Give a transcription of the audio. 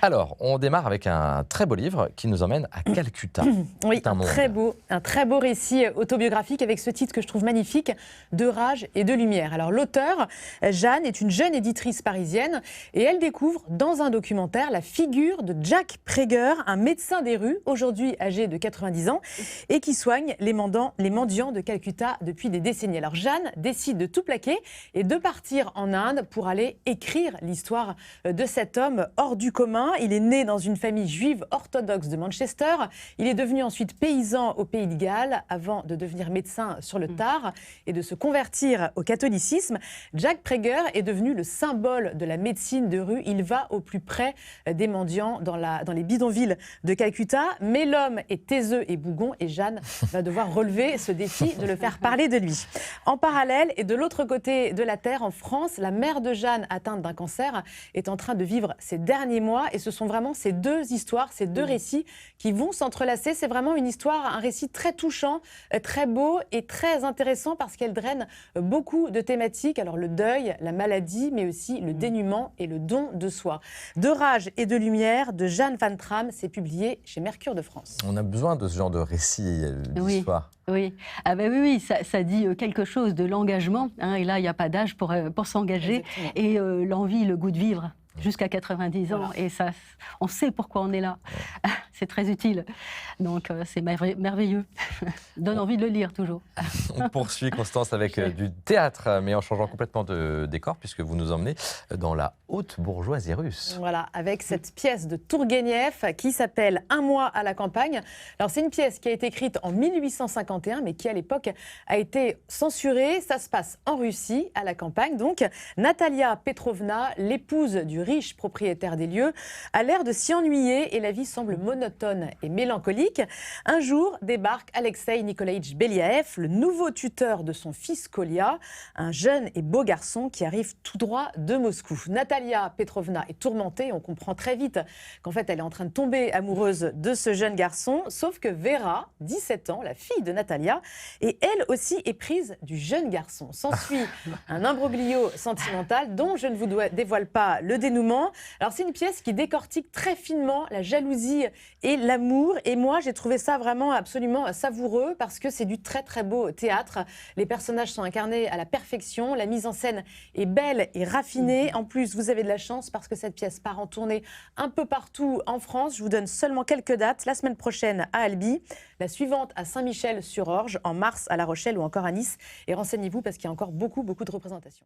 Alors, on démarre avec un très beau livre qui nous emmène à Calcutta. Oui, C'est un très beau récit autobiographique avec ce titre que je trouve magnifique, De rage et de lumière. Alors l'auteur, Jeanne, est une jeune éditrice parisienne et elle découvre dans un documentaire la figure de Jack Prager, un médecin des rues, aujourd'hui âgé de 90 ans, et qui soigne les mendiants de Calcutta depuis des décennies. Alors Jeanne décide de tout plaquer et de partir en Inde pour aller écrire l'histoire de cet homme hors du commun. Il est né dans une famille juive orthodoxe de Manchester. Il est devenu ensuite paysan au Pays de Galles avant de devenir médecin sur le tard et de se convertir au catholicisme. Jack Prager est devenu le symbole de la médecine de rue. Il va au plus près des mendiants dans les bidonvilles de Calcutta. Mais l'homme est taiseux et bougon et Jeanne va devoir relever ce défi de le faire parler de lui. En parallèle et de l'autre côté de la terre, en France, la mère de Jeanne, atteinte d'un cancer, est en train de vivre ses derniers mois. Et ce sont vraiment ces deux histoires, ces deux récits qui vont s'entrelacer. C'est vraiment une histoire, un récit très touchant, très beau et très intéressant parce qu'elle draine beaucoup de thématiques. Alors le deuil, la maladie, mais aussi le dénuement et le don de soi. De rage et de lumière de Jeanne Van Tram, c'est publié chez Mercure de France. On a besoin de ce genre de récit, d'histoire. Oui, ah ben oui, ça dit quelque chose de l'engagement. Hein, et là, il n'y a pas d'âge pour s'engager. Et l'envie, le goût de vivre jusqu'à 90 ans. Voilà. Et ça, on sait pourquoi on est là. C'est très utile. Donc, c'est merveilleux. Donne envie de le lire, toujours. On poursuit, Constance, avec du théâtre, mais en changeant complètement de décor, puisque vous nous emmenez dans la haute bourgeoisie russe. Voilà, avec cette pièce de Tourguenieff qui s'appelle « Un mois à la campagne ». Alors, c'est une pièce qui a été écrite en 1851, mais qui, à l'époque, a été censurée. Ça se passe en Russie, à la campagne. Donc, Natalia Petrovna, l'épouse du riche propriétaire des lieux, a l'air de s'y ennuyer et la vie semble monotone et mélancolique. Un jour débarque Alexei Nikolaïtch Beliaev, le nouveau tuteur de son fils Kolia, un jeune et beau garçon qui arrive tout droit de Moscou. Natalia Petrovna est tourmentée, on comprend très vite qu'en fait elle est en train de tomber amoureuse de ce jeune garçon, sauf que Vera, 17 ans, la fille de Natalia, et elle aussi est prise du jeune garçon. S'ensuit un imbroglio sentimental dont je ne vous dévoile pas le dénouement. Alors c'est une pièce qui décortique très finement la jalousie et l'amour. Et moi, j'ai trouvé ça vraiment absolument savoureux parce que c'est du très très beau théâtre. Les personnages sont incarnés à la perfection. La mise en scène est belle et raffinée. En plus, vous avez de la chance parce que cette pièce part en tournée un peu partout en France. Je vous donne seulement quelques dates. La semaine prochaine à Albi, la suivante à Saint-Michel-sur-Orge, en mars à La Rochelle ou encore à Nice. Et renseignez-vous parce qu'il y a encore beaucoup de représentations.